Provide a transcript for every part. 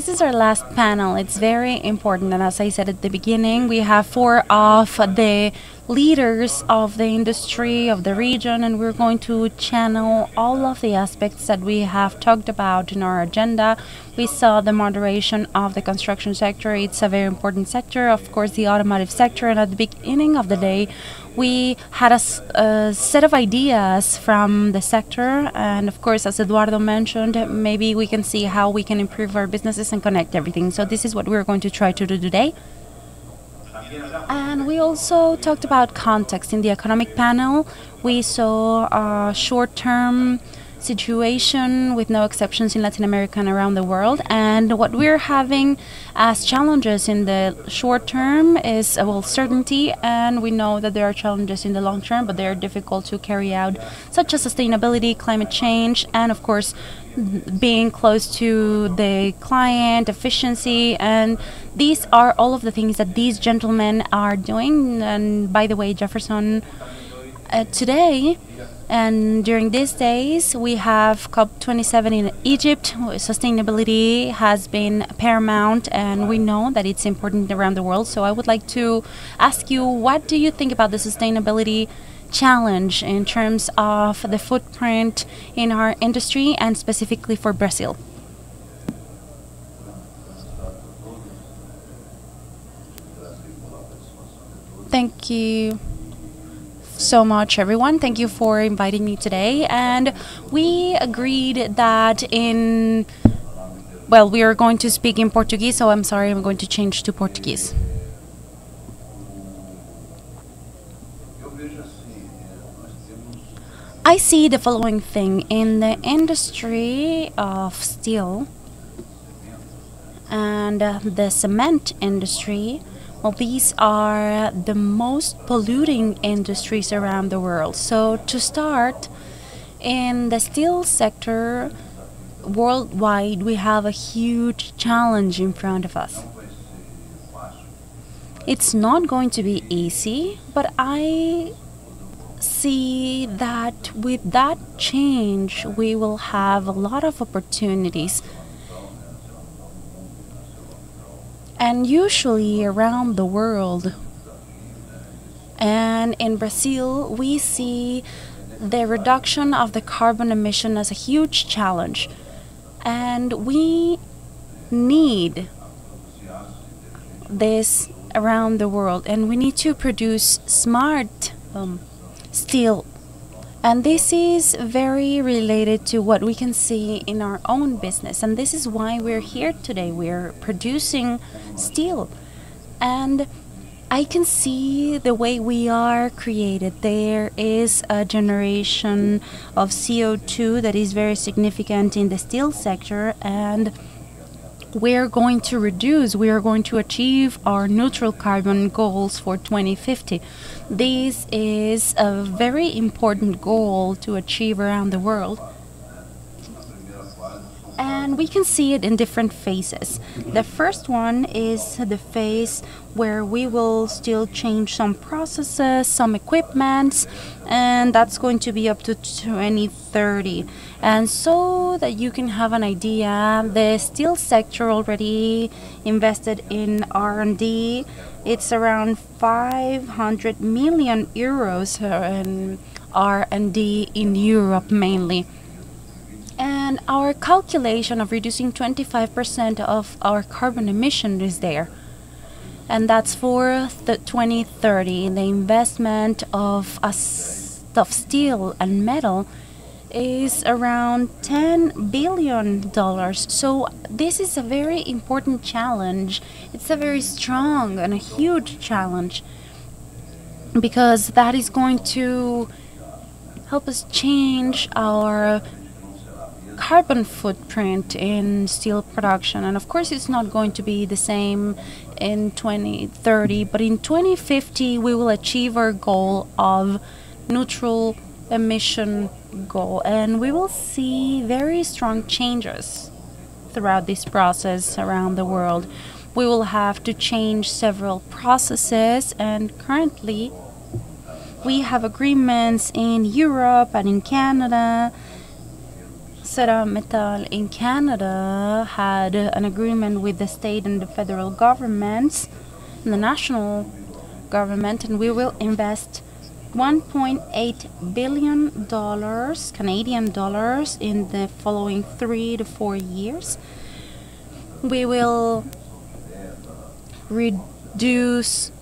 this is our last panel. It's very important, and as I said at the beginning, we have four of the leaders of the industry of the region, and we're going to channel all of the aspects that we have talked about in our agenda. We saw the moderation of the construction sector. It's a very important sector, of course, the automotive sector, and at the beginning of the day, we had a set of ideas from the sector, and of course, as Eduardo mentioned, maybe we can see how we can improve our businesses and connect everything. So this is what we're going to try to do today. And we also talked about context. In the economic panel, we saw a short-term situation with no exceptions in Latin America and around the world. And what we're having as challenges in the short term is, well, certainty. And we know that there are challenges in the long term, but they're difficult to carry out, such as sustainability, climate change, and of course, being close to the client, efficiency, and these are all of the things that these gentlemen are doing. And by the way, Jefferson, today and during these days, we have COP27 in Egypt. Sustainability has been paramount, and we know that it's important around the world. So I would like to ask you, what do you think about the sustainability challenge in terms of the footprint in our industry and specifically for Brazil? Thank you so much, everyone. Thank you for inviting me today. And we agreed that we are going to speak in Portuguese, so I'm sorry, I'm going to change to Portuguese. I see the following thing in the industry of steel and the cement industry. Well, these are the most polluting industries around the world. So to start, in the steel sector, worldwide, we have a huge challenge in front of us. It's not going to be easy, but I see that with that change, we will have a lot of opportunities. And usually around the world, and in Brazil, we see the reduction of the carbon emission as a huge challenge. And we need this around the world, and we need to produce smart steel. And this is very related to what we can see in our own business. And this is why we're here today. We're producing steel. And I can see the way we are created. There is a generation of CO2 that is very significant in the steel sector. And we're going to reduce, we are going to achieve our neutral carbon goals for 2050. This is a very important goal to achieve around the world. And we can see it in different phases. The first one is the phase where we will still change some processes, some equipment, and that's going to be up to 2030. And so that you can have an idea, the steel sector already invested in R&D. It's around 500 million euros in R&D in Europe mainly. And our calculation of reducing 25% of our carbon emission is there. And that's for the 2030. The investment of steel and metal is around $10 billion. So this is a very important challenge. It's a very strong and a huge challenge, because that is going to help us change our carbon footprint in steel production. And of course, it's not going to be the same in 2030, but in 2050 we will achieve our goal of neutral emission goal, and we will see very strong changes throughout this process around the world. We will have to change several processes, and currently we have agreements in Europe and in Canada Alacero Metal in Canada had an agreement with the state and the federal governments and the national government, and we will invest $1.8 billion Canadian dollars in the following 3 to 4 years. We will reduce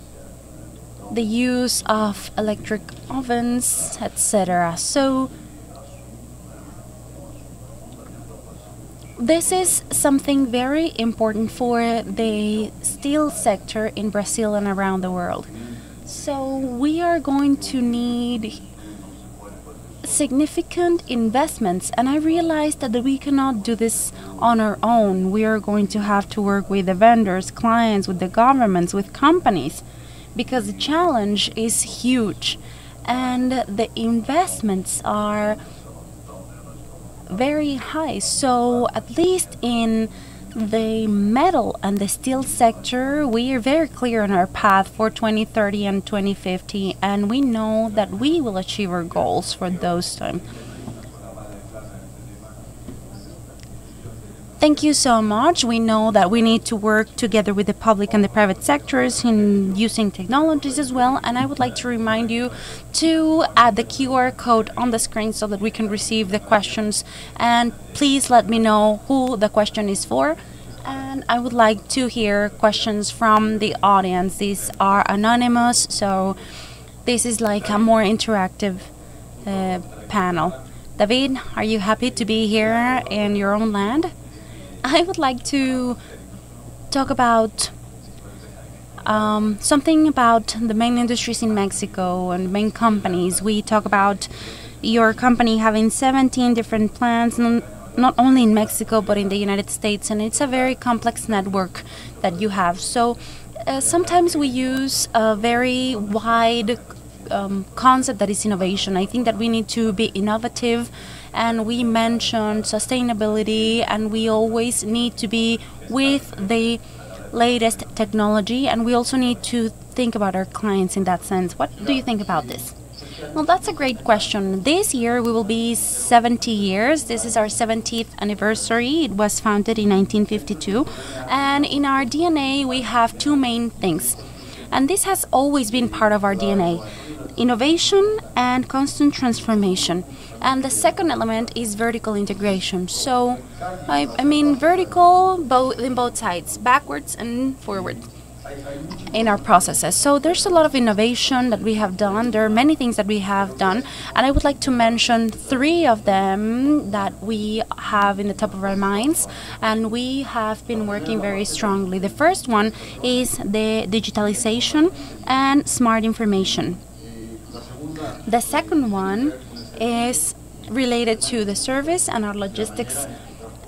the use of electric ovens, etc. So this is something very important for the steel sector in Brazil and around the world. So we are going to need significant investments, and I realized that we cannot do this on our own. We are going to have to work with the vendors, clients, with the governments, with companies, because the challenge is huge and the investments are very high. So at least in the metal and the steel sector, we are very clear on our path for 2030 and 2050, and we know that we will achieve our goals for those times. Thank you so much. We know that we need to work together with the public and the private sectors in using technologies as well. And I would like to remind you to add the QR code on the screen so that we can receive the questions. And please let me know who the question is for. And I would like to hear questions from the audience. These are anonymous, so this is like a more interactive panel. David, are you happy to be here in your own land? I would like to talk about something about the main industries in Mexico and main companies. We talk about your company having 17 different plants, not only in Mexico but in the United States, and it's a very complex network that you have. So sometimes we use a very wide concept that is innovation. I think that we need to be innovative, and we mentioned sustainability, and we always need to be with the latest technology, and we also need to think about our clients in that sense. What do you think about this? Well, that's a great question. This year we will be 70 years. This is our 70th anniversary. It was founded in 1952, and in our DNA we have two main things, and this has always been part of our DNA: innovation and constant transformation. And the second element is vertical integration. So I mean vertical in both sides, backwards and forward in our processes. So there's a lot of innovation that we have done. There are many things that we have done, and I would like to mention 3 of them that we have in the top of our minds, and we have been working very strongly. The first one is the digitalization and smart information. The second one is related to the service and our logistics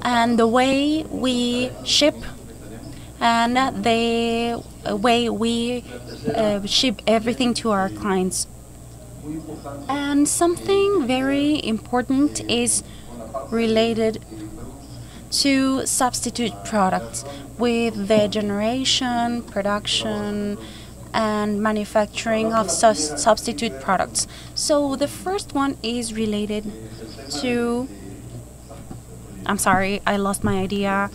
and the way we ship and the way we ship everything to our clients. And something very important is related to substitute products with the generation, production, and manufacturing of substitute products. So the first one is related to, I'm sorry, I lost my idea.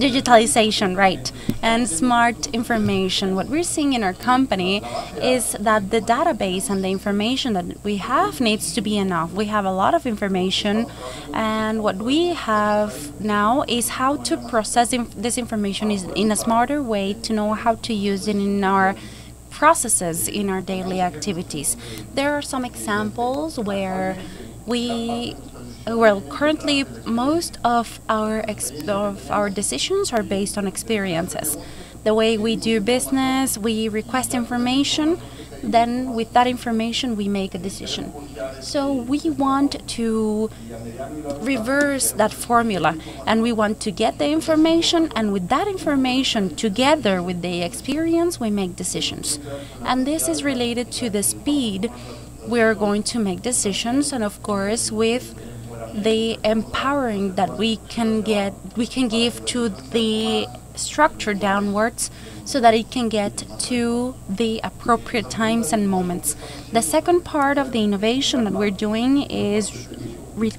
Digitalization, right, and smart information. What we're seeing in our company is that the database and the information that we have needs to be enough. We have a lot of information, and what we have now is how to process this information in a smarter way, to know how to use it in our processes, in our daily activities. There are some examples where currently most of our decisions are based on experiences. The way we do business, we request information, then with that information we make a decision. So we want to reverse that formula, and we want to get the information, and with that information together with the experience we make decisions. And this is related to the speed we're going to make decisions, and of course with the empowering that we can give to the structure downwards, so that it can get to the appropriate times and moments. The second part of the innovation that we're doing is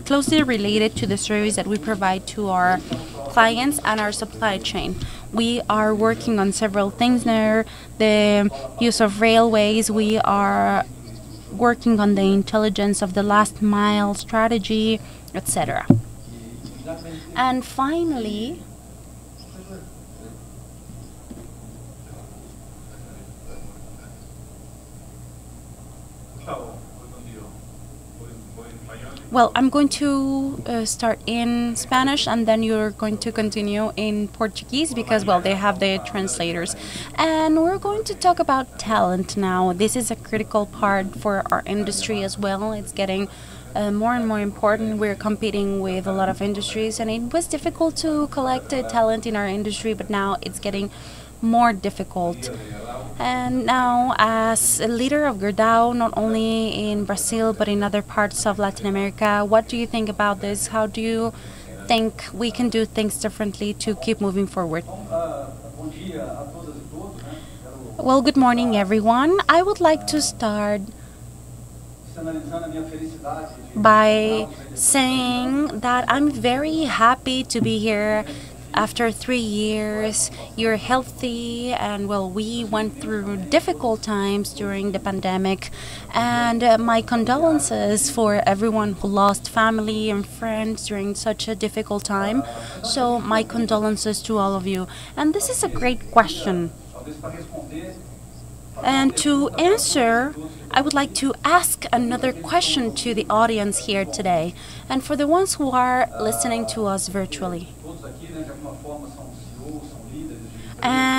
closely related to the service that we provide to our clients and our supply chain. We are working on several things there. The use of railways. We are working on the intelligence of the last mile strategy, etc. And finally, well, I'm going to start in Spanish and then you're going to continue in Portuguese because, well, they have the translators. And we're going to talk about talent now. This is a critical part for our industry as well. It's getting more and more important. We're competing with a lot of industries, and it was difficult to collect talent in our industry, but now it's getting more difficult. And now, as a leader of Gerdau, not only in Brazil but in other parts of Latin America, what do you think about this? How do you think we can do things differently to keep moving forward? Well, good morning, everyone. I would like to start by saying that I'm very happy to be here. After 3 years, you're healthy, and well, we went through difficult times during the pandemic. And my condolences for everyone who lost family and friends during such a difficult time. So my condolences to all of you. And this is a great question. And to answer, I would like to ask another question to the audience here today, and for the ones who are listening to us virtually.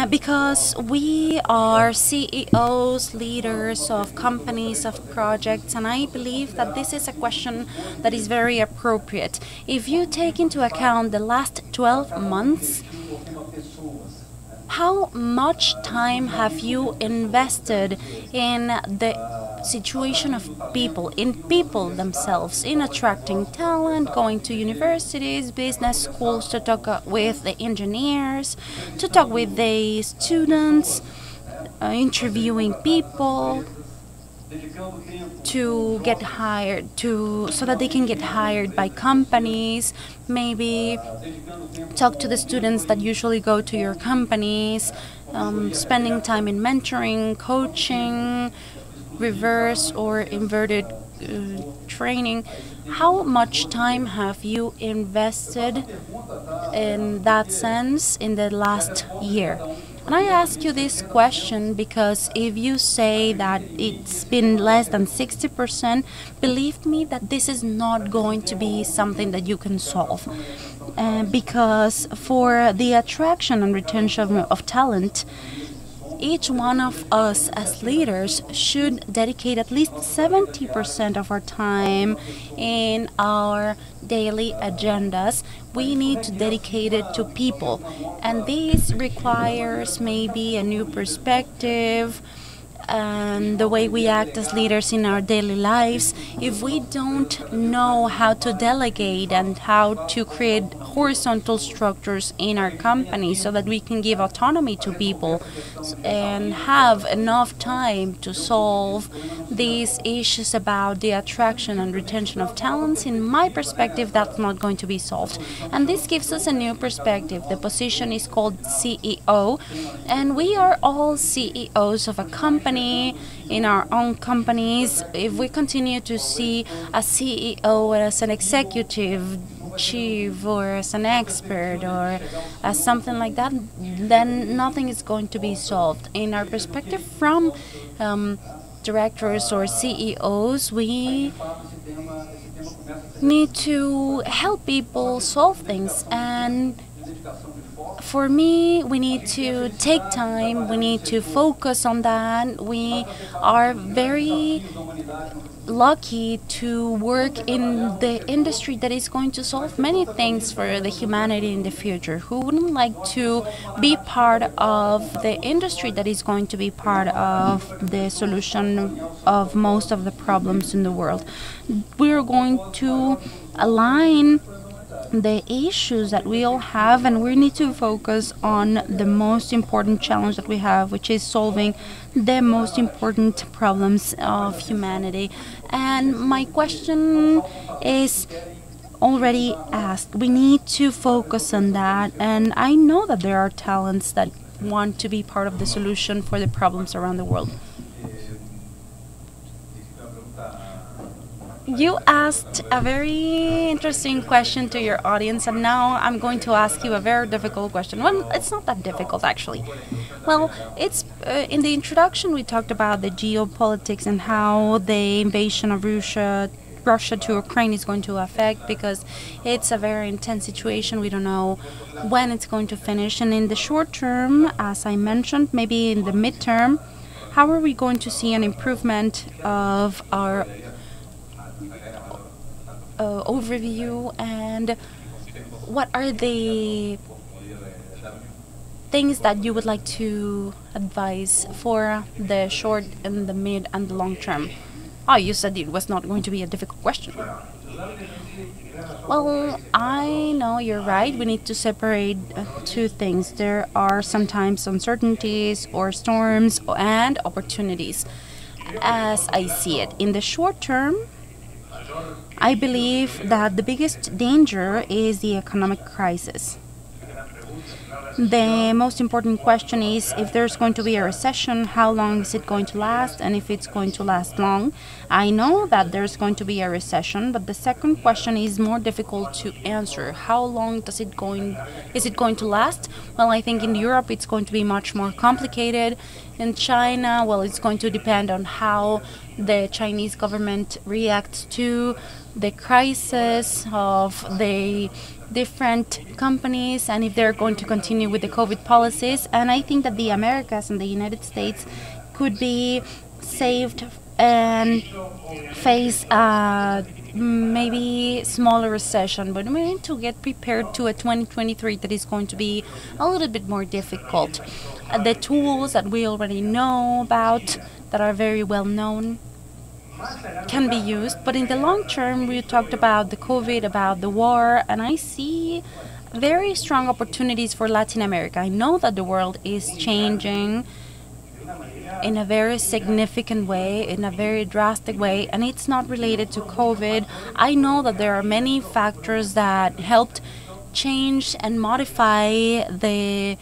Because we are CEOs, leaders of companies, of projects, and I believe that this is a question that is very appropriate. If you take into account the last 12 months, how much time have you invested in the situation of people, in people themselves, in attracting talent, going to universities, business schools to talk with the engineers, to talk with the students, interviewing people to get hired, so that they can get hired by companies, maybe talk to the students that usually go to your companies, spending time in mentoring, coaching, reverse or inverted training. How much time have you invested in that sense in the last year? And I ask you this question because if you say that it's been less than 60%, believe me that this is not going to be something that you can solve. Because for the attraction and retention of talent, each one of us as leaders should dedicate at least 70% of our time in our daily agendas. We need to dedicate it to people, and this requires maybe a new perspective and the way we act as leaders in our daily lives. If we don't know how to delegate and how to create horizontal structures in our company so that we can give autonomy to people and have enough time to solve these issues about the attraction and retention of talents, in my perspective, that's not going to be solved. And this gives us a new perspective. The position is called CEO, and we are all CEOs of a company, in our own companies. If we continue to see a CEO as an executive chief or as an expert or as something like that, then nothing is going to be solved. In our perspective from directors or CEOs, we need to help people solve things, and for me, we need to take time, we need to focus on that. We are very lucky to work in the industry that is going to solve many things for the humanity in the future. Who wouldn't like to be part of the industry that is going to be part of the solution of most of the problems in the world? We're going to align the issues that we all have, and we need to focus on the most important challenge that we have, which is solving the most important problems of humanity. And my question is already asked. We need to focus on that, and I know that there are talents that want to be part of the solution for the problems around the world. You asked a very interesting question to your audience, and now I'm going to ask you a very difficult question. Well, it's not that difficult, actually. Well, it's in the introduction we talked about the geopolitics and how the invasion of Russia to Ukraine is going to affect, because it's a very intense situation. We don't know when it's going to finish. And in the short term, as I mentioned, maybe in the midterm, how are we going to see an improvement of our overview, and what are the things that you would like to advise for the short and the mid and the long term? Oh, you said it was not going to be a difficult question. Well, I know you're right. We need to separate two things. There are sometimes uncertainties or storms and opportunities, as I see it. In the short term, I believe that the biggest danger is the economic crisis. The most important question is, if there's going to be a recession, how long is it going to last, and if it's going to last long. I know that there's going to be a recession, but the second question is more difficult to answer. How long is it going to last? Well, I think in Europe it's going to be much more complicated. In China, well, it's going to depend on how the Chinese government reacts to the crisis of the different companies, and if they're going to continue with the COVID policies. And I think that the Americas and the United States could be saved and face a maybe smaller recession, but we need to get prepared to a 2023 that is going to be a little bit more difficult. The tools that we already know about, that are very well known, can be used, but in the long term, we talked about the COVID, about the war, and I see very strong opportunities for Latin America. I know that the world is changing in a very significant way, in a very drastic way, and it's not related to COVID. I know that there are many factors that helped change and modify the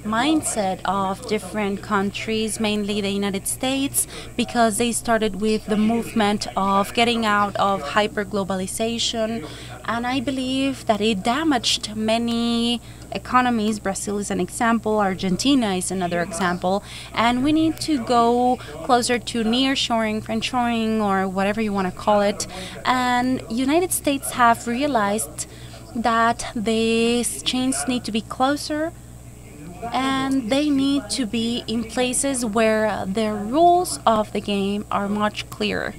mindset of different countries, mainly the United States, because they started with the movement of getting out of hyperglobalization, and I believe that it damaged many economies. Brazil is an example, Argentina is another example, and we need to go closer to nearshoring, friendshoring, or whatever you want to call it. And United States have realized that these chains need to be closer, and they need to be in places where the rules of the game are much clearer.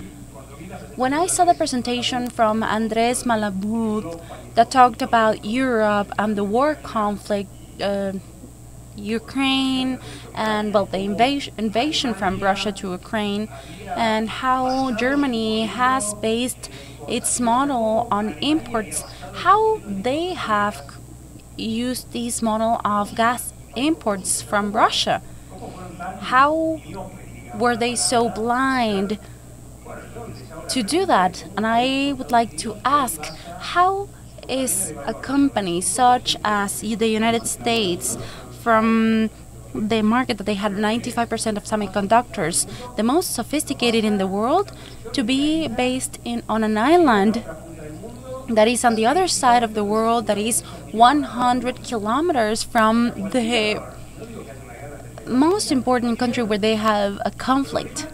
When I saw the presentation from Andres Malabud that talked about Europe and the war conflict, Ukraine, and well, the invasion from Russia to Ukraine, and how Germany has based its model on imports, how they have used this model of gas imports from Russia. How were they so blind to do that? And I would like to ask, how is a company such as the United States, from the market that they had 95% of semiconductors, the most sophisticated in the world, to be based on an island that is on the other side of the world, that is 100 kilometers from the most important country where they have a conflict?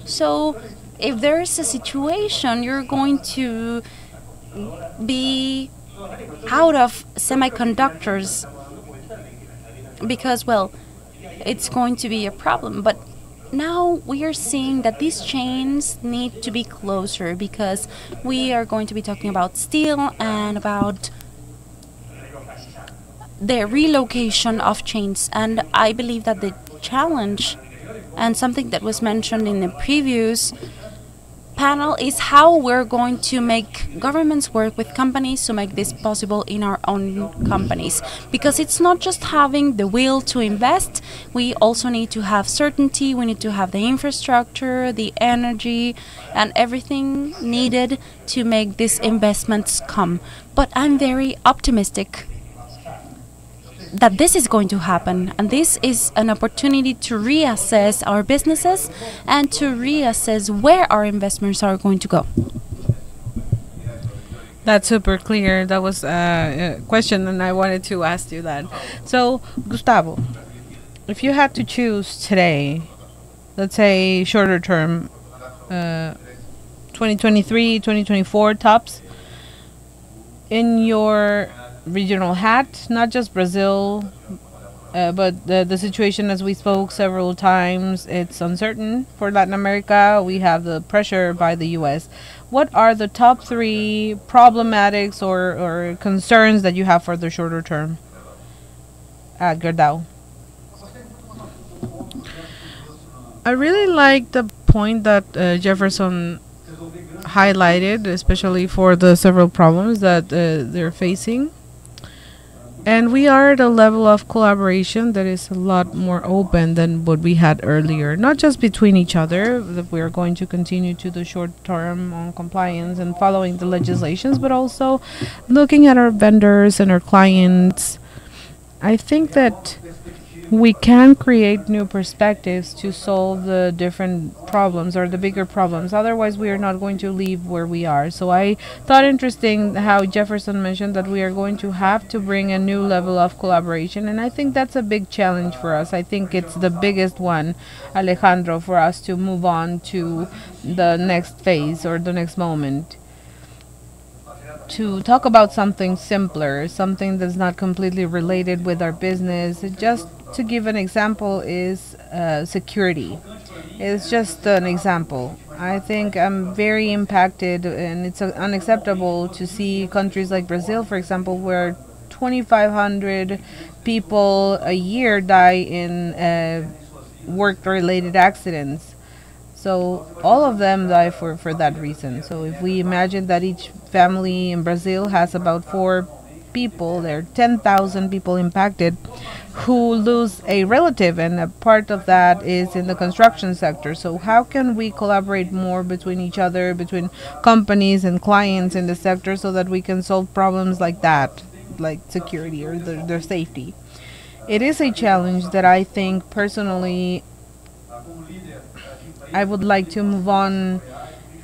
So if there is a situation, you're going to be out of semiconductors because, well, it's going to be a problem. But now we are seeing that these chains need to be closer, because we are going to be talking about steel and about the relocation of chains. And I believe that the challenge, and something that was mentioned in the previous panel is how we're going to make governments work with companies to make this possible in our own companies. Because it's not just having the will to invest, we also need to have certainty, we need to have the infrastructure, the energy, and everything needed to make these investments come. But I'm very optimistic that this is going to happen, and this is an opportunity to reassess our businesses and to reassess where our investments are going to go. That's super clear. That was a question, and I wanted to ask you that. So, Gustavo, if you had to choose today, let's say shorter term, 2023, 2024 tops, in your regional hat, not just Brazil, but the situation, as we spoke several times, it's uncertain for Latin America. We have the pressure by the US. What are the top three problematics or concerns that you have for the shorter term at Gerdau? I really like the point that Jefferson highlighted, especially for the several problems that they're facing. And we are at a level of collaboration that is a lot more open than what we had earlier. Not just between each other, that we are going to continue to the short term on compliance and following the legislations, but also looking at our vendors and our clients. I think that we can create new perspectives to solve the different problems or the bigger problems. Otherwise, we are not going to leave where we are. So I thought interesting how Jefferson mentioned that we are going to have to bring a new level of collaboration. And I think that's a big challenge for us. I think it's the biggest one, Alejandro, for us to move on to the next phase or the next moment. To talk about something simpler, something that's not completely related with our business. Just to give an example is security. It's just an example. I think I'm very impacted, and it's unacceptable to see countries like Brazil, for example, where 2,500 people a year die in work-related accidents. So all of them die for that reason. So if we imagine that each family in Brazil has about 4 people, there are 10,000 people impacted who lose a relative, and a part of that is in the construction sector. So how can we collaborate more between each other, between companies and clients in the sector, so that we can solve problems like that, like security or their safety? It is a challenge that I think personally I would like to move on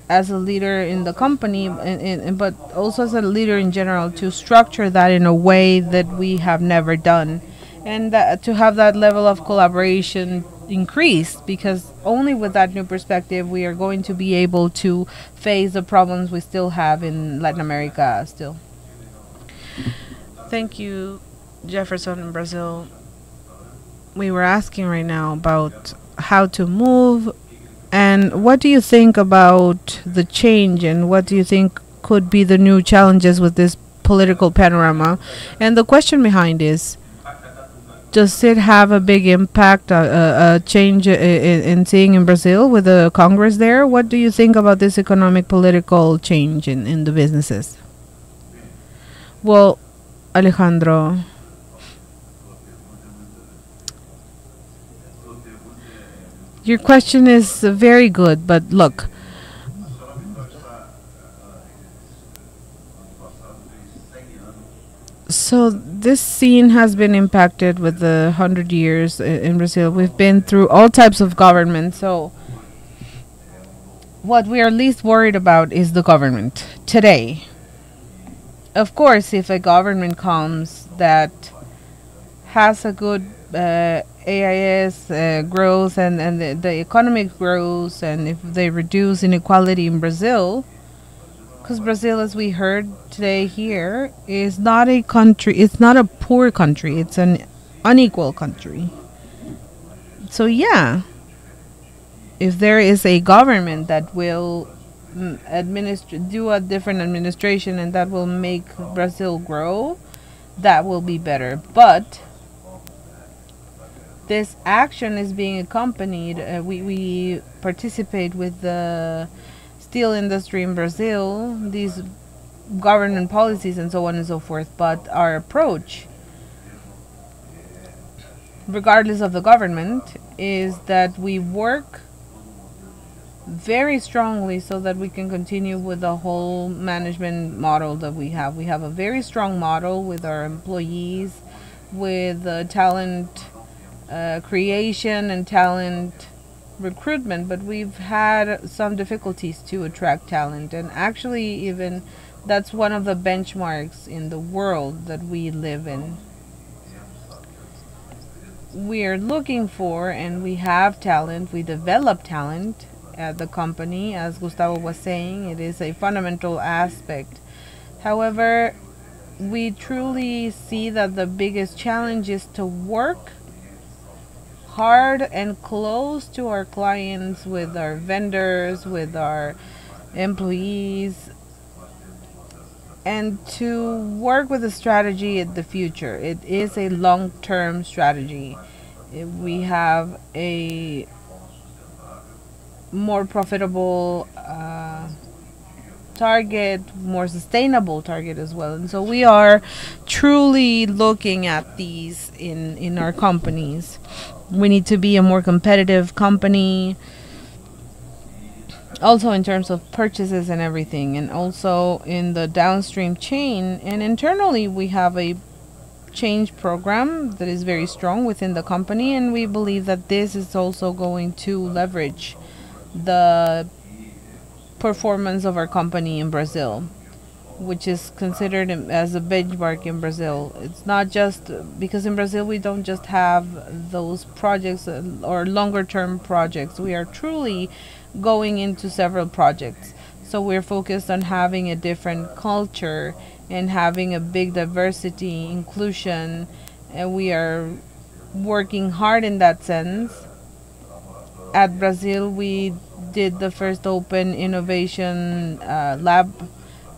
as a leader in the company, but also as a leader in general, to structure that in a way that we have never done, and to have that level of collaboration increase, because only with that new perspective we are going to be able to face the problems we still have in Latin America still. Thank you, Jefferson in Brazil. We were asking right now about how to move. And what do you think about the change, and what do you think could be the new challenges with this political panorama? And the question behind is, does it have a big impact, a change in seeing in Brazil with the Congress there? What do you think about this economic political change in the businesses? Well, Alejandro, your question is very good, but look, so this scene has been impacted with the 100 years in Brazil. We've been through all types of government, so what we are least worried about is the government today. Of course, if a government comes that has a good AIS growth and the economic growth, and if they reduce inequality in Brazil, because Brazil, as we heard today here, is not a country, it's not a poor country, it's an unequal country. So yeah, if there is a government that will do a different administration and that will make Brazil grow, that will be better. But this action is being accompanied. We participate with the steel industry in Brazil, these government policies and so on and so forth. But our approach, regardless of the government, is that we work very strongly so that we can continue with the whole management model that we have. We have a very strong model with our employees, with talent creation and talent recruitment, but we've had some difficulties to attract talent. And actually, even that's one of the benchmarks in the world that we live in. We are looking for, and we have talent, we develop talent at the company. As Gustavo was saying, it is a fundamental aspect. However, we truly see that the biggest challenge is to work hard and close to our clients, with our vendors, with our employees, and to work with a strategy in the future. It is a long-term strategy. We have a more profitable target, more sustainable target as well. And so we are truly looking at these in our companies. We need to be a more competitive company, also in terms of purchases and everything, and also in the downstream chain. And internally, we have a change program that is very strong within the company, and we believe that this is also going to leverage the performance of our company in Brazil, which is considered as a benchmark in Brazil. It's not just because in Brazil we don't just have those projects or longer term projects. We are truly going into several projects. So we're focused on having a different culture and having a big diversity, inclusion, and we are working hard in that sense. At Brazil, we did the first open innovation lab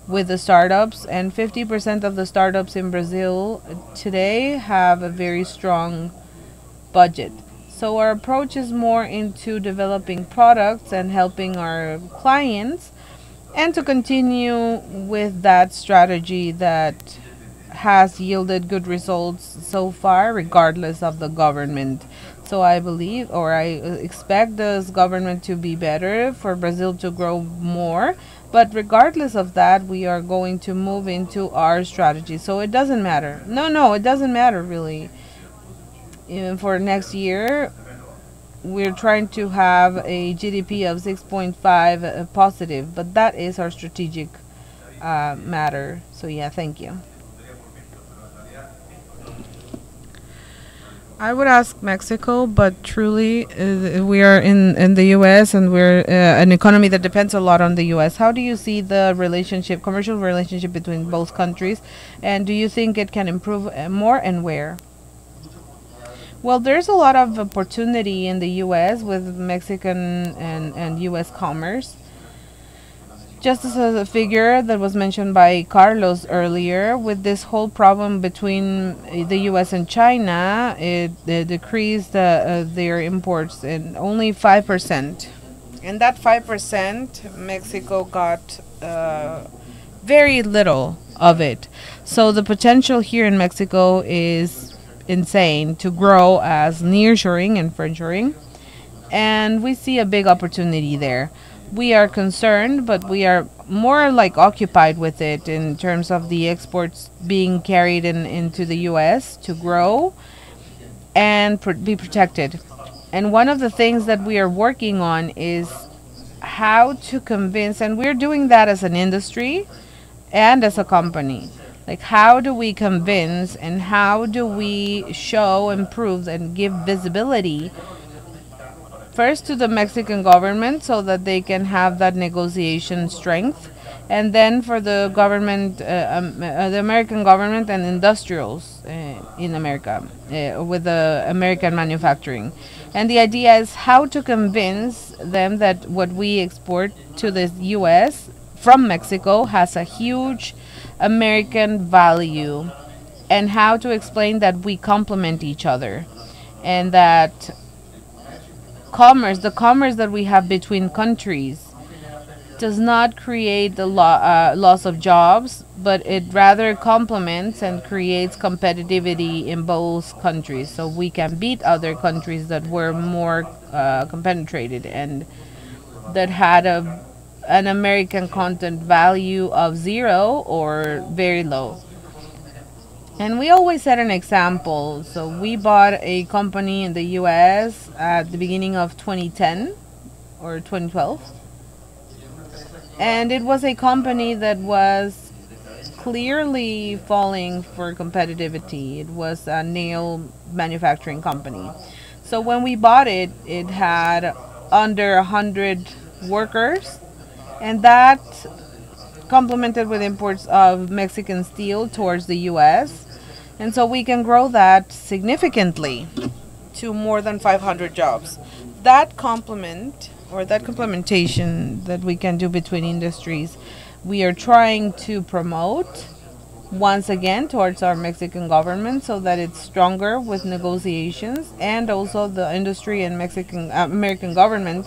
with the startups, and 50% of the startups in Brazil today have a very strong budget. So our approach is more into developing products and helping our clients, and to continue with that strategy that has yielded good results so far, regardless of the government. So I believe, or I expect this government to be better for Brazil to grow more. But regardless of that, we are going to move into our strategy. So it doesn't matter. No, it doesn't matter really. Even for next year, we're trying to have a GDP of 6.5 positive, but that is our strategic matter. So yeah, thank you. I would ask Mexico, but truly, we are in the U.S. and we're an economy that depends a lot on the U.S. How do you see the relationship, commercial relationship between both countries, and do you think it can improve more, and where? Well, there's a lot of opportunity in the U.S. with Mexican and U.S. commerce. Just as a figure that was mentioned by Carlos earlier, with this whole problem between the U.S. and China, it decreased their imports in only 5%. And that 5%, Mexico got very little of it. So the potential here in Mexico is insane to grow as nearshoring and friendshoring. And we see a big opportunity there. We are concerned, but we are more like occupied with it in terms of the exports being carried into the U.S. to grow and be protected. And one of the things that we are working on is how to convince, and we're doing that as an industry and as a company. Like, how do we convince and how do we show and prove and give visibility first to the Mexican government so that they can have that negotiation strength, and then for the government, the American government and industrials in America with the American manufacturing. And the idea is how to convince them that what we export to the U.S. from Mexico has a huge American value, and how to explain that we complement each other, and that the commerce that we have between countries does not create the loss of jobs, but it rather complements and creates competitivity in both countries. So we can beat other countries that were more compenetrated and that had an American content value of zero or very low. And we always set an example. So we bought a company in the US at the beginning of 2010 or 2012. And it was a company that was clearly falling for competitivity. It was a nail manufacturing company. So when we bought it, it had under 100 workers, and that complemented with imports of Mexican steel towards the US. And so we can grow that significantly to more than 500 jobs. That complement or that complementation that we can do between industries, we are trying to promote once again towards our Mexican government so that it's stronger with negotiations, and also the industry and Mexican American government,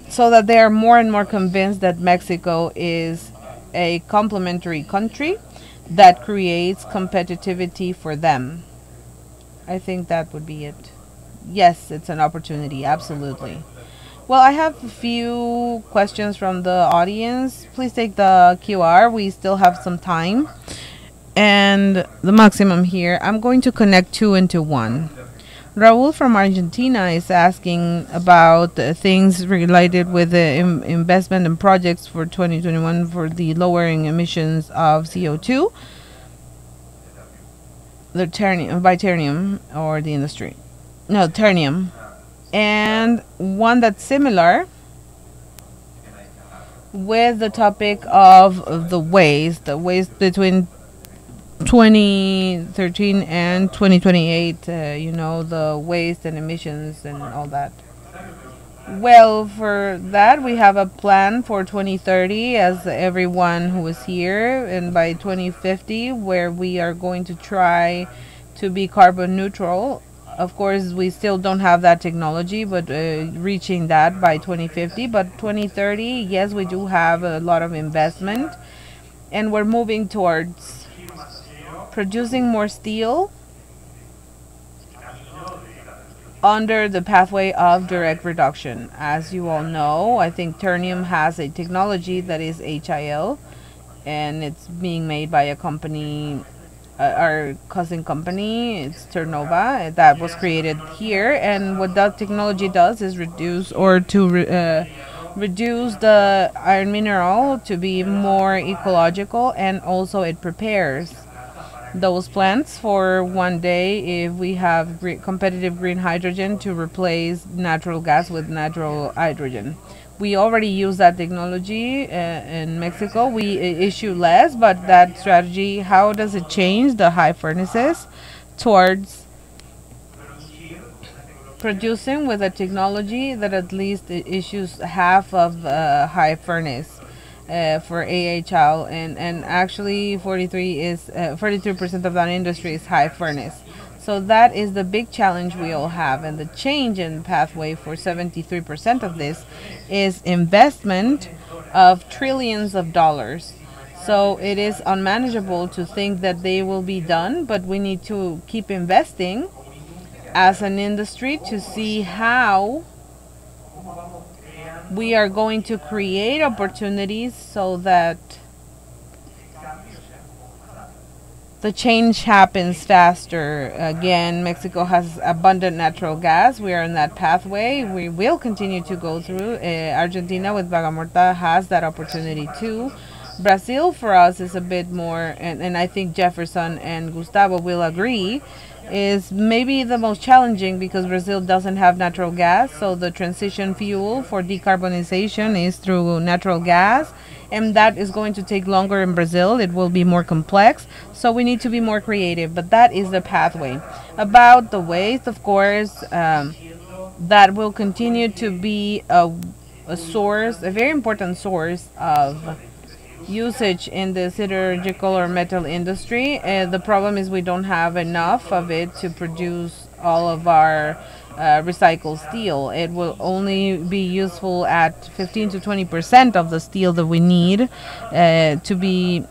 so that they are more and more convinced that Mexico is a complementary country that creates competitivity for them. I think that would be it. Yes, it's an opportunity, absolutely. Well, I have a few questions from the audience. Please take the QR. We still have some time. And the maximum here, I'm going to connect two into one. Raul from Argentina is asking about things related with the investment and projects for 2021 for the lowering emissions of CO2, the ternium or the industry. No, ternium. And one that's similar with the topic of the waste between 2013 and 2028, the waste and emissions and all that. Well, for that, we have a plan for 2030, as everyone who is here, and by 2050, where we are going to try to be carbon neutral. Of course, we still don't have that technology, but reaching that by 2050. But 2030, yes, we do have a lot of investment, and we're moving towards producing more steel under the pathway of direct reduction. As you all know, I think Ternium has a technology that is HIL, and it's being made by a company, our cousin company, it's Ternova, that was created here. And what that technology does is reduce the iron mineral to be more ecological, and also it prepares those plants for one day if we have competitive green hydrogen to replace natural gas with natural hydrogen. We already use that technology in Mexico. We issue less, but that strategy, how does it change the high furnaces towards producing with a technology that at least issues half of high furnace for AHL, and actually 43% of that industry is high furnace. So that is the big challenge we all have, and the change in pathway for 73% of this is investment of trillions of dollars. So it is unmanageable to think that they will be done, but we need to keep investing as an industry to see how we are going to create opportunities so that the change happens faster. Again, Mexico has abundant natural gas. We are in that pathway. We will continue to go through. Argentina with Vaga Muerta has that opportunity too. Brazil for us is a bit more, and I think Jefferson and Gustavo will agree, is maybe the most challenging because Brazil doesn't have natural gas. So the transition fuel for decarbonization is through natural gas, and that is going to take longer in Brazil. It will be more complex. So we need to be more creative, but that is the pathway. About the waste, of course, that will continue to be a source, a very important source of usage in the siderurgical or metal industry. The problem is we don't have enough of it to produce all of our recycled steel. It will only be useful at 15 to 20% of the steel that we need to be,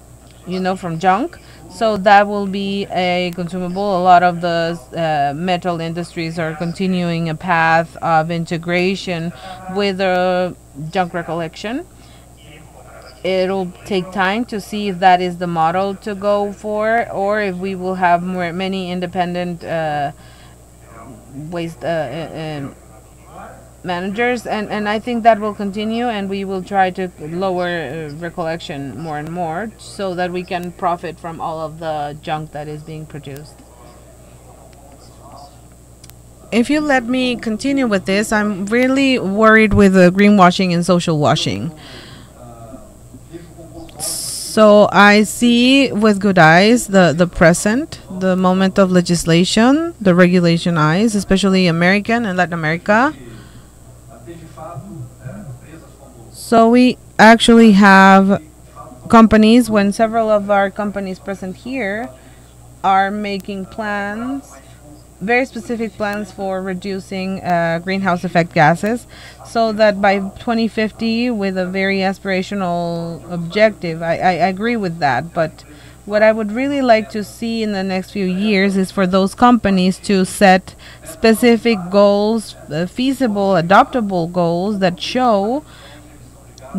from junk. So that will be a consumable. A lot of the metal industries are continuing a path of integration with junk recollection. It'll take time to see if that is the model to go for, or if we will have many independent waste managers, and I think that will continue, and we will try to lower recollection more and more so that we can profit from all of the junk that is being produced. If you let me continue with this, I'm really worried with the greenwashing and social washing. So I see with good eyes the present, the moment of legislation, the regulation eyes, especially American and Latin America. So we actually have companies, when several of our companies present here are making plans, very specific plans for reducing greenhouse effect gases, so that by 2050, with a very aspirational objective, I agree with that. But what I would really like to see in the next few years is for those companies to set specific goals, feasible, adoptable goals that show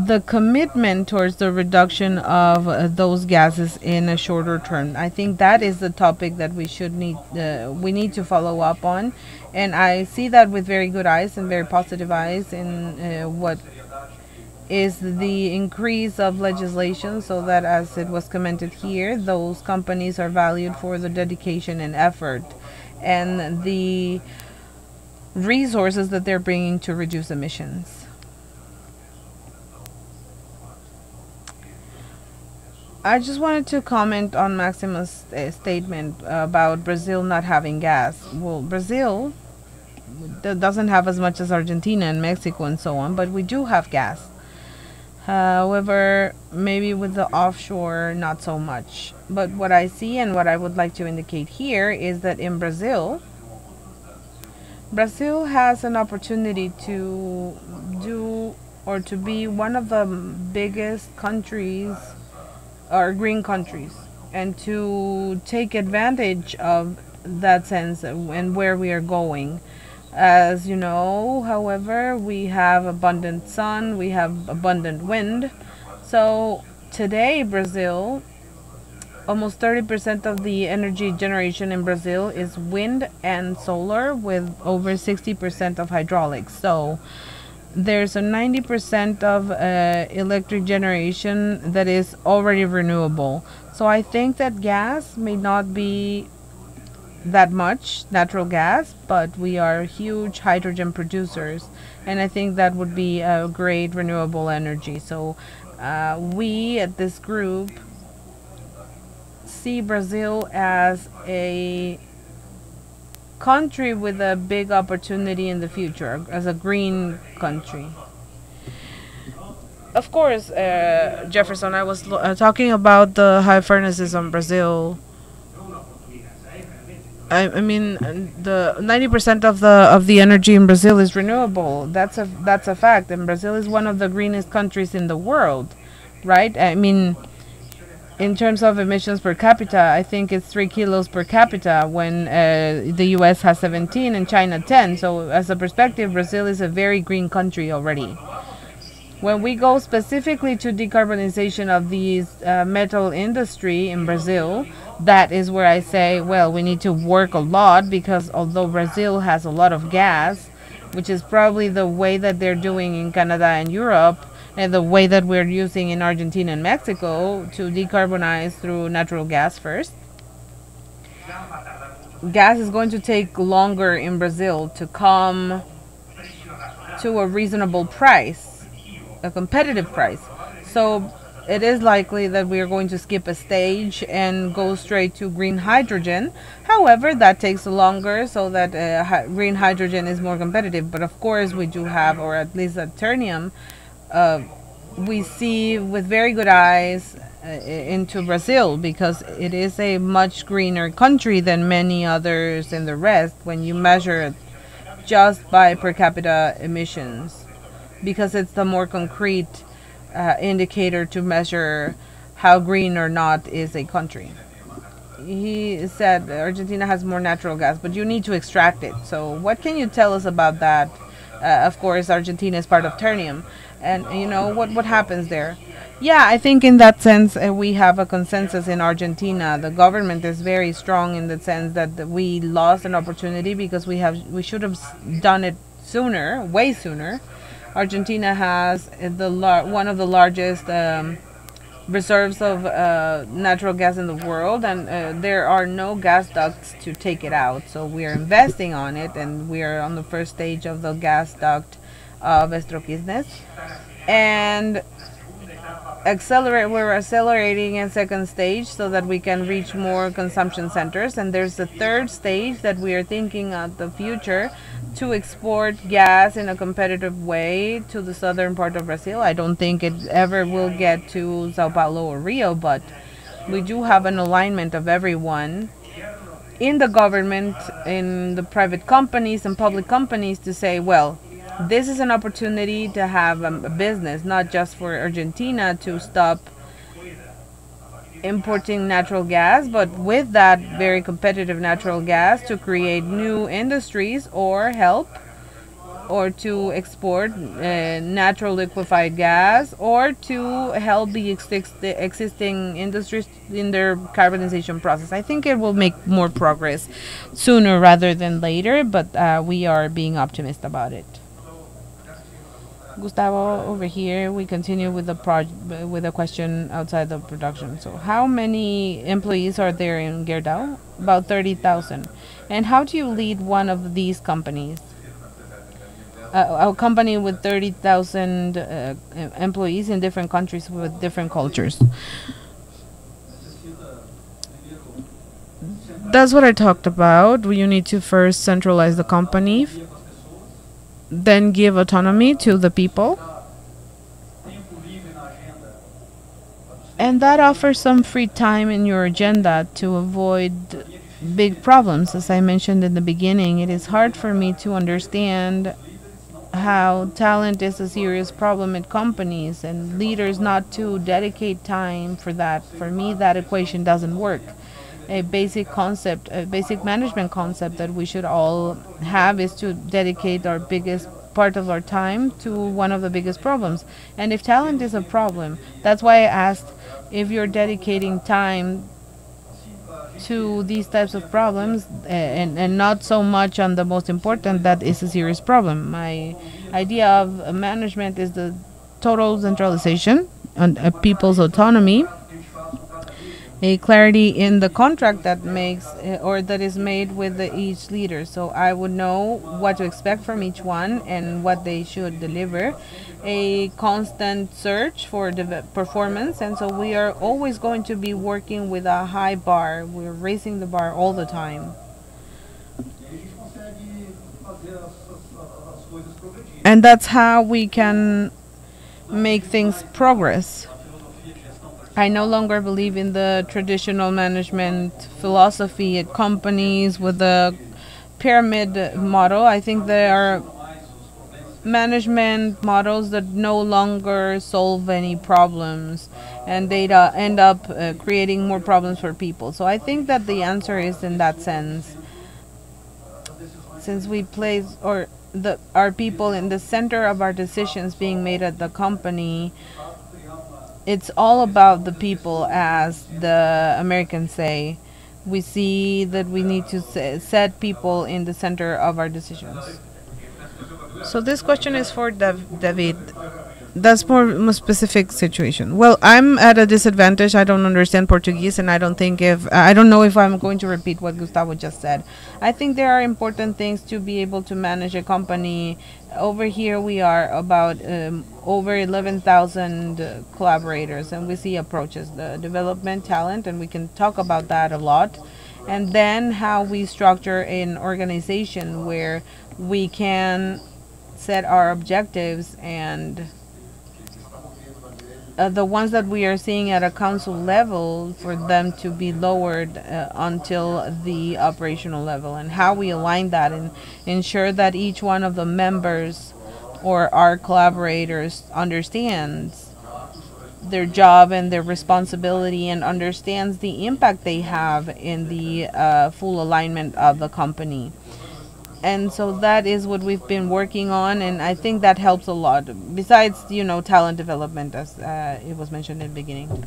the commitment towards the reduction of those gases in a shorter term. I think that is the topic that we need to follow up on, and I see that with very good eyes and very positive eyes in what is the increase of legislation, so that, as it was commented here, those companies are valued for the dedication and effort and the resources that they're bringing to reduce emissions. I just wanted to comment on Maxima's statement about Brazil not having gas. Well, Brazil doesn't have as much as Argentina and Mexico and so on, but we do have gas. However, maybe with the offshore, not so much. But what I see and what I would like to indicate here is that in Brazil has an opportunity to do, or to be one of the biggest countries, or green countries, and to take advantage of that sense and where we are going. As you know, however, we have abundant sun, we have abundant wind. So today, Brazil, almost 30% of the energy generation in Brazil is wind and solar, with over 60% of hydraulics. So there's a 90% of electric generation that is already renewable. So I think that gas may not be that much, natural gas, but we are huge hydrogen producers, and I think that would be a great renewable energy. So we at this group see Brazil as a country with a big opportunity in the future, as a green country. Of course, Jefferson, I was talking about the high furnaces on Brazil. I mean, the 90% of the energy in Brazil is renewable. That's a fact, and Brazil is one of the greenest countries in the world, right? I mean, in terms of emissions per capita, I think it's 3 kilos per capita, when the US has 17 and China 10. So as a perspective, Brazil is a very green country already. When we go specifically to decarbonization of these metal industry in Brazil, that is where I say, well, we need to work a lot, because although Brazil has a lot of gas, which is probably the way that they're doing in Canada and Europe, and the way that we're using in Argentina and Mexico to decarbonize through natural gas first, gas is going to take longer in Brazil to come to a reasonable price, a competitive price. So it is likely that we are going to skip a stage and go straight to green hydrogen. However, that takes longer, so that green hydrogen is more competitive. But of course, we do have, or at least at Ternium, we see with very good eyes into Brazil, because it is a much greener country than many others in the rest when you measure it just by per capita emissions, because it's the more concrete indicator to measure how green or not is a country. He said Argentina has more natural gas, but you need to extract it. So, what can you tell us about that? Of course, Argentina is part of Ternium, and you know what happens there. Yeah, I think in that sense we have a consensus in Argentina. The government is very strong in the sense that we lost an opportunity because we should have done it sooner, way sooner. Argentina has one of the largest reserves of natural gas in the world, and there are no gas ducts to take it out. So we are investing on it, and we are on the first stage of the gas duct of Estroquisnes, and we're accelerating in second stage so that we can reach more consumption centers, and there's a third stage that we are thinking of the future to export gas in a competitive way to the southern part of Brazil. I don't think it ever will get to Sao Paulo or Rio, but we do have an alignment of everyone in the government, in the private companies and public companies to say, well, this is an opportunity to have a business, not just for Argentina to stop importing natural gas, but with that very competitive natural gas to create new industries or help or to export natural liquefied gas or to help the existing industries in their carbonization process. I think it will make more progress sooner rather than later, but we are being optimistic about it. Gustavo, over here, we continue with with a question outside the production. So, how many employees are there in Gerdau? About 30,000. And how do you lead one of these companies? A company with 30,000 employees in different countries with different cultures. That's what I talked about. You need to first centralize the company, then give autonomy to the people, and that offers some free time in your agenda to avoid big problems. As I mentioned in the beginning, it is hard for me to understand how talent is a serious problem at companies and leaders not to dedicate time for that. For me, that equation doesn't work. A basic concept, a basic management concept that we should all have is to dedicate our biggest part of our time to one of the biggest problems. And if talent is a problem, that's why I asked if you're dedicating time to these types of problems and not so much on the most important, that is a serious problem. My idea of management is the total centralization and people's autonomy, a clarity in the contract that makes or that is made with each leader. So I would know what to expect from each one and what they should deliver. A constant search for performance, and so we are always going to be working with a high bar. We're raising the bar all the time. And that's how we can make things progress. I no longer believe in the traditional management philosophy at companies with the pyramid model. I think there are management models that no longer solve any problems, and they end up creating more problems for people. So I think that the answer is in that sense. Since we place our people in the center of our decisions being made at the company, it's all about the people, as the Americans say. We see that we need to set people in the center of our decisions. So this question is for David. That's more specific situation. Well, I'm at a disadvantage. I don't understand Portuguese, and I don't know if I'm going to repeat what Gustavo just said. I think there are important things to be able to manage a company. Over here, we are about over 11,000 collaborators, and we see approaches, the development, talent, and we can talk about that a lot. And then how we structure an organization where we can set our objectives and the ones that we are seeing at a council level, for them to be lowered until the operational level, and how we align that and ensure that each one of the members or our collaborators understands their job and their responsibility and understands the impact they have in the full alignment of the company. And so that is what we've been working on, and I think that helps a lot, besides talent development, as it was mentioned in the beginning.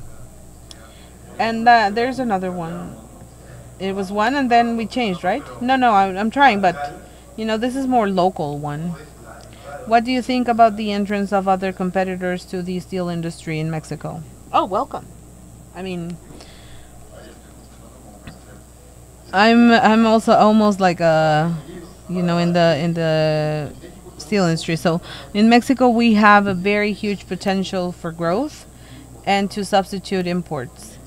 And there's another one. It was one and then we changed, right? No, I'm trying, but this is more local one. What do you think about the entrance of other competitors to the steel industry in Mexico? Oh, welcome. I mean, I'm also almost like a in the steel industry. So in Mexico, we have a very huge potential for growth and to substitute imports.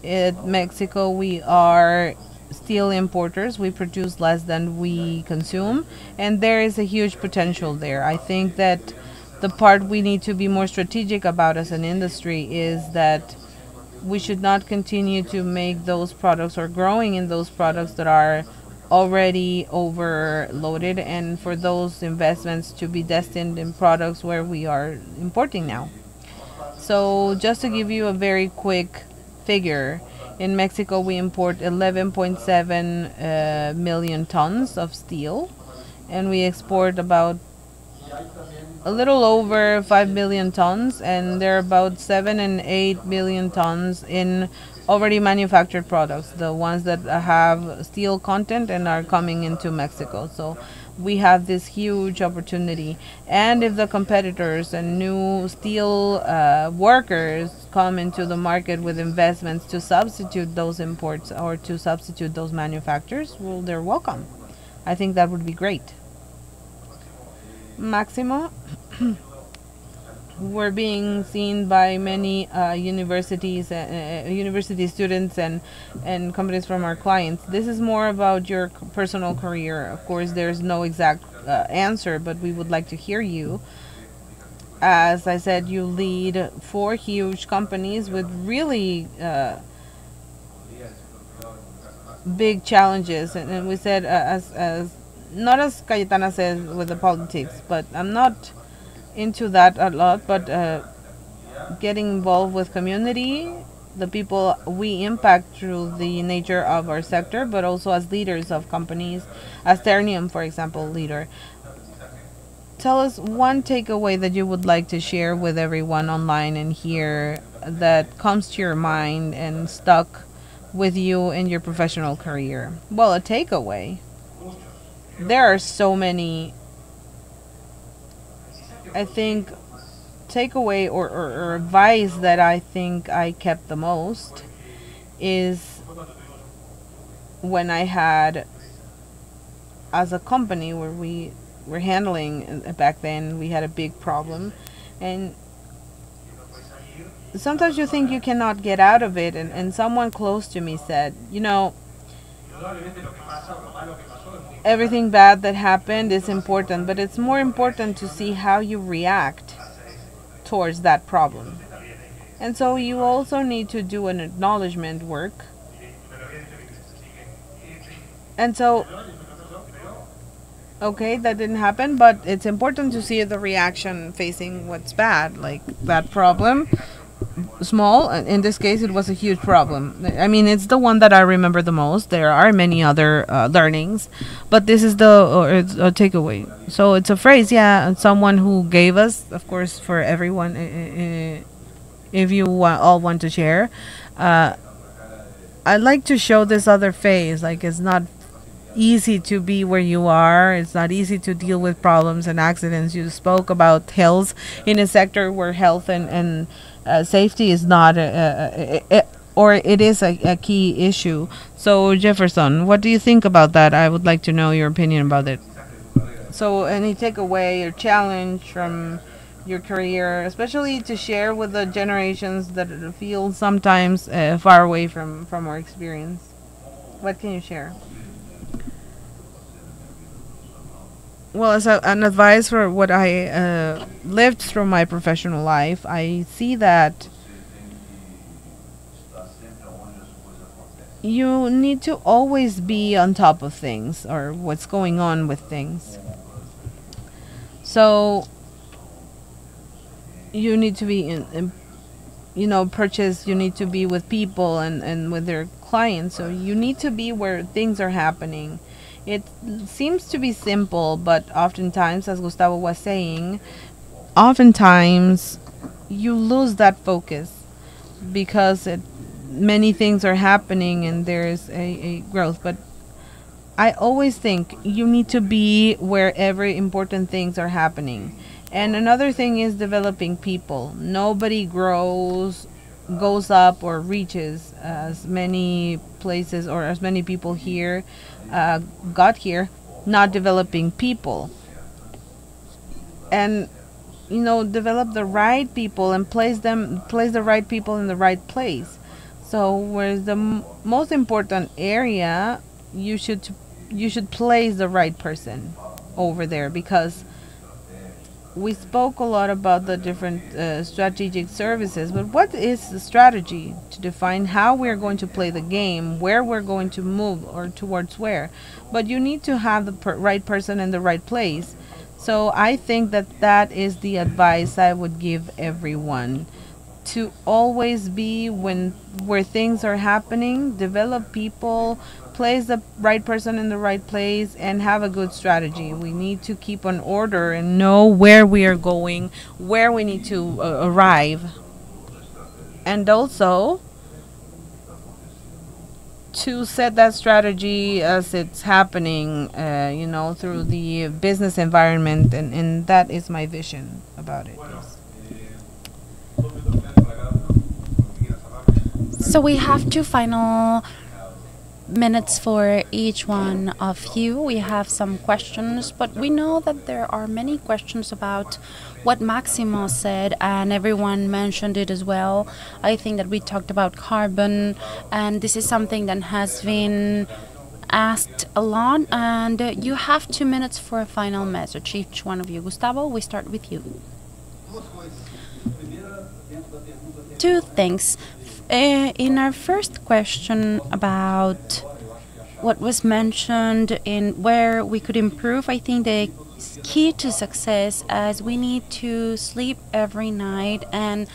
In Mexico, we are steel importers. We produce less than we consume, and there is a huge potential there. I think that the part we need to be more strategic about as an industry is that we should not continue to make those products or growing in those products that are already overloaded, and for those investments to be destined in products where we are importing now. So just to give you a very quick figure, in Mexico we import 11.7 million tons of steel, and we export about a little over 5 million tons, and there are about 7 and 8 million tons in already manufactured products, the ones that have steel content and are coming into Mexico. So we have this huge opportunity. And if the competitors and new steel workers come into the market with investments to substitute those imports or to substitute those manufacturers, well, they're welcome. I think that would be great. Maximo, we're being seen by many universities, university students, and companies from our clients. This is more about your personal career. Of course, there's no exact answer, but we would like to hear you. As I said, you lead 4 huge companies with really big challenges, and we said as not as Cayetana says with the politics, but I'm not into that a lot, but getting involved with community, the people we impact through the nature of our sector, but also as leaders of companies, as Ternium, for example, leader. Tell us one takeaway that you would like to share with everyone online and here that comes to your mind and stuck with you in your professional career. Well, a takeaway. There are so many. I think takeaway or advice that I think I kept the most is when I had, as a company where we were handling back then, we had a big problem, and sometimes you think you cannot get out of it, and someone close to me said, everything bad that happened is important, but it's more important to see how you react towards that problem. And so you also need to do an acknowledgement work. And so, okay, that didn't happen, but it's important to see the reaction facing what's bad, like that problem. Small, in this case it was a huge problem. I mean, it's the one that I remember the most. There are many other learnings, but this is it's a takeaway. So it's a phrase, yeah, someone who gave us, of course, for everyone, if you all want to share. I like to show this other phase, like it's not easy to be where you are. It's not easy to deal with problems and accidents. You spoke about health in a sector where health and safety is not or it is a key issue. So Jefferson, what do you think about that? I would like to know your opinion about it. So any takeaway or challenge from your career, especially to share with the generations that feel sometimes far away from our experience? What can you share? Well, as an advice for what I lived through my professional life, I see that you need to always be on top of things or what's going on with things. So you need to be purchase, you need to be with people and with their clients. So you need to be where things are happening. It seems to be simple, but oftentimes, as Gustavo was saying, oftentimes you lose that focus because many things are happening and there's a growth. But I always think you need to be wherever important things are happening. And another thing is developing people. Nobody goes up, or reaches as many places or as many people here got here, not developing people. And develop the right people and place the right people in the right place. So where's the most important area, you should place the right person over there, because we spoke a lot about the different strategic services, but what is the strategy to define how we're going to play the game, where we're going to move or towards where? But you need to have the right person in the right place. So I think that is the advice I would give everyone, to always be where things are happening, develop people, place the right person in the right place, and have a good strategy. We need to keep an order and know where we are going, where we need to arrive, and also to set that strategy as it's happening, through the business environment, and that is my vision about it. Yes. So we have two final minutes for each one of you. We have some questions, but we know that there are many questions about what Maximo said, and everyone mentioned it as well. I think that we talked about carbon, and this is something that has been asked a lot, and you have 2 minutes for a final message, each one of you. Gustavo, we start with you. Two things. In our first question about what was mentioned in where we could improve, I think the key to success is we need to sleep every night and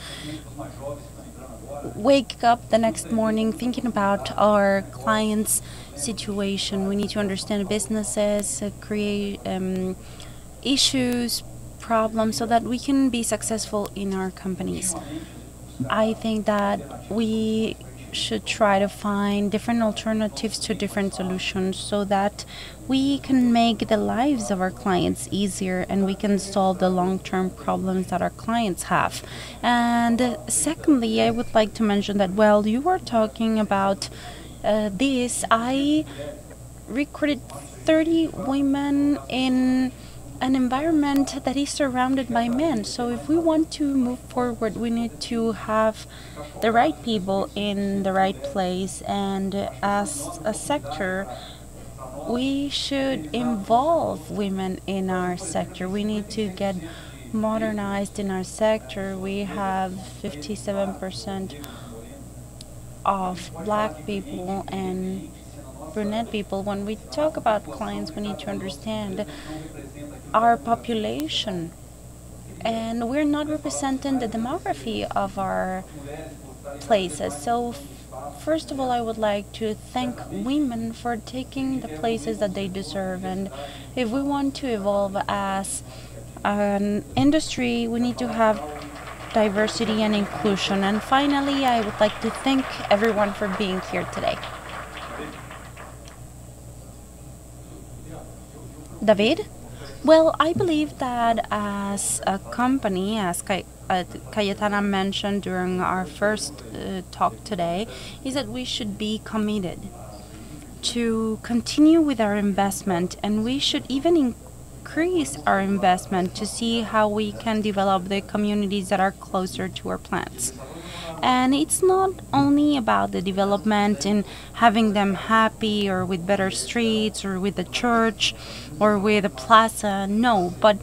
wake up the next morning thinking about our clients' situation. We need to understand businesses, create issues, problems, so that we can be successful in our companies. I think that we should try to find different alternatives to different solutions so that we can make the lives of our clients easier and we can solve the long-term problems that our clients have. And secondly, I would like to mention that while you were talking about this, I recruited 30 women in an environment that is surrounded by men. So if we want to move forward, we need to have the right people in the right place. And as a sector, we should involve women in our sector. We need to get modernized in our sector. We have 57% of black people and brunette people. When we talk about clients, we need to understand our population, and we're not representing the demography of our places. So first of all, I would like to thank women for taking the places that they deserve, and if we want to evolve as an industry, we need to have diversity and inclusion. And finally, I would like to thank everyone for being here today. David? Well, I believe that as a company, as Cayetana mentioned during our first talk today, is that we should be committed to continue with our investment, and we should even increase our investment to see how we can develop the communities that are closer to our plants. And it's not only about the development and having them happy or with better streets or with a church or with a plaza, no, but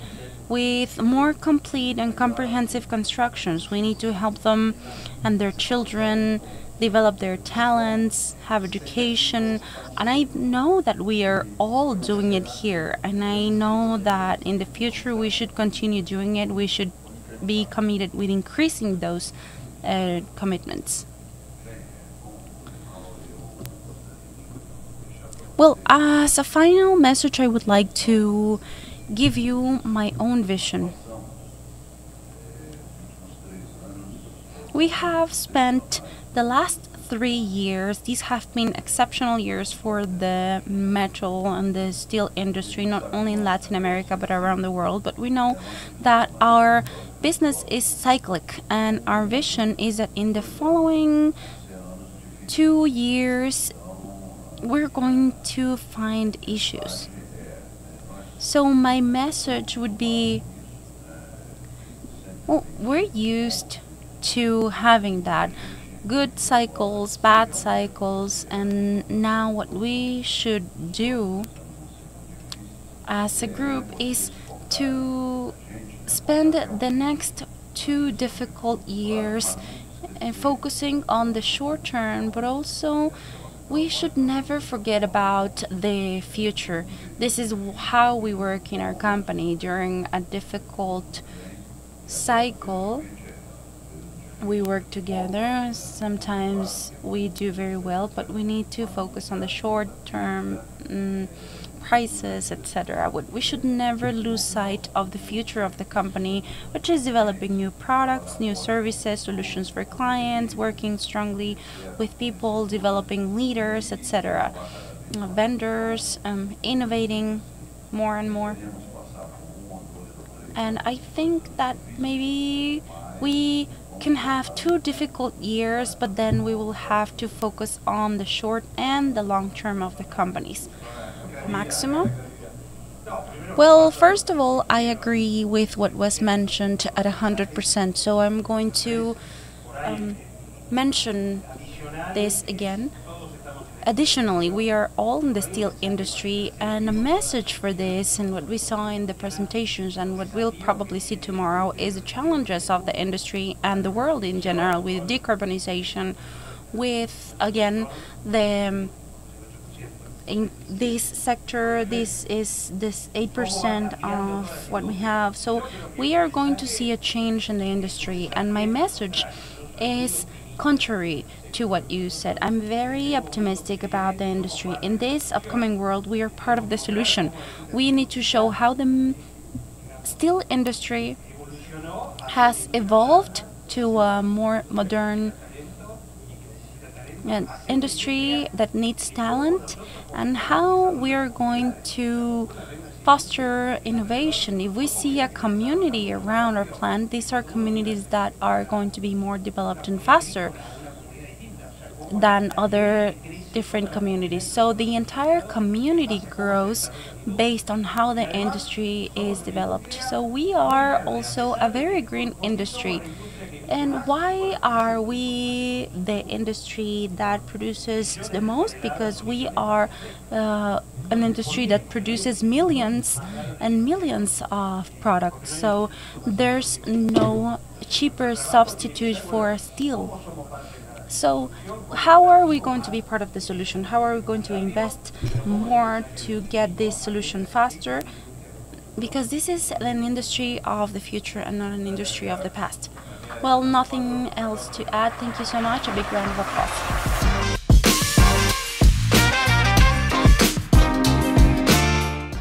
with more complete and comprehensive constructions. We need to help them and their children develop their talents, have education, and I know that we are all doing it here, and I know that in the future we should continue doing it. We should be committed with increasing those commitments. Well, as a final message, I would like to give you my own vision. We have spent the last 3 years, these have been exceptional years for the metal and the steel industry, not only in Latin America but around the world. But we know that our business is cyclic, and our vision is that in the following 2 years we're going to find issues. So my message would be, well, we're used to having that good cycles, bad cycles, and now what we should do as a group is to spend the next 2 difficult years focusing on the short term, but also we should never forget about the future. This is how we work in our company during a difficult cycle. We work together. Sometimes we do very well, but we need to focus on the short-term prices, etc. We should never lose sight of the future of the company, which is developing new products, new services, solutions for clients, working strongly with people, developing leaders, etc. Vendors, innovating more and more. And I think that maybe we can have 2 difficult years, but then we will have to focus on the short and the long term of the companies. Maximo? Well, first of all, I agree with what was mentioned at 100%, so I'm going to mention this again. Additionally, we are all in the steel industry, and a message for this and what we saw in the presentations and what we'll probably see tomorrow is the challenges of the industry and the world in general with decarbonization, with, again, the in this sector, this is this 8% of what we have. So we are going to see a change in the industry, and my message is contrary to what you said. I'm very optimistic about the industry. In this upcoming world, we are part of the solution. We need to show how the steel industry has evolved to a more modern industry that needs talent, and how we are going to foster innovation. If we see a community around our plant, these are communities that are going to be more developed and faster than other different communities. So the entire community grows based on how the industry is developed. So we are also a very green industry. And why are we the industry that produces the most? Because we are an industry that produces millions and millions of products. So there's no cheaper substitute for steel. So how are we going to be part of the solution? How are we going to invest more to get this solution faster? Because this is an industry of the future and not an industry of the past. Well, nothing else to add. Thank you so much. A big round of applause.